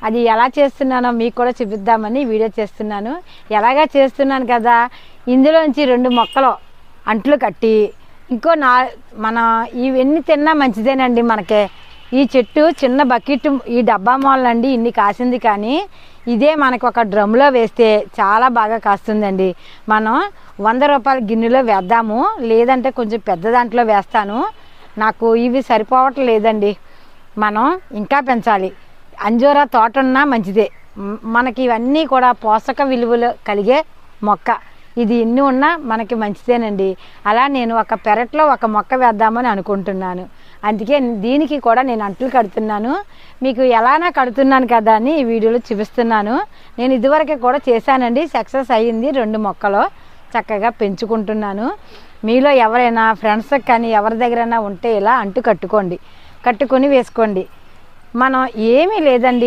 అది ఎలా చేస్తున్నానో మీకు కూడా చూపిద్దామని వీడియో చేస్తున్నాను. ఎలాగా చేస్తున్నాను కదా, ఇందులోంచి 2 మొక్కలు అంట్లు కట్టి ఇంకో మనం ఇవన్నీ తిన్నా మంచిదేనండి. మనకే ఈ చెట్టు చిన్న బకెట్ ఈ డబ్బా మూలండి ఇన్ని కాసింది, కానీ ఇదే మనకు ఒక డ్రమ్లో వేస్తే చాలా బాగా కాస్తుందండి. మనం 100 రూపాయల గిన్నెలో వేద్దాము, లేదంటే కొంచెం పెద్ద దాంట్లో వేస్తాను. నాకు ఇవి సరిపోవటం లేదండి, మనం ఇంకా పెంచాలి. అంజూరా తోట ఉన్నా మంచిదే, మనకి ఇవన్నీ కూడా పోషక విలువలు కలిగే మొక్క. ఇది ఎన్ని ఉన్నా మనకి మంచిదేనండి. అలా నేను ఒక పెరట్లో ఒక మొక్క వేద్దామని అనుకుంటున్నాను. అందుకే దీనికి కూడా నేను అంట్లు కడుతున్నాను. మీకు ఎలానా కడుతున్నాను కదా అని ఈ వీడియోలో చూపిస్తున్నాను. నేను ఇదివరకు కూడా చేశానండి, సక్సెస్ అయ్యింది. 2 మొక్కలు చక్కగా పెంచుకుంటున్నాను. మీలో ఎవరైనా ఫ్రెండ్స్కి కానీ ఎవరి దగ్గరైనా ఉంటే ఇలా అంటు కట్టుకోండి, కట్టుకొని వేసుకోండి. మనం ఏమీ లేదండి,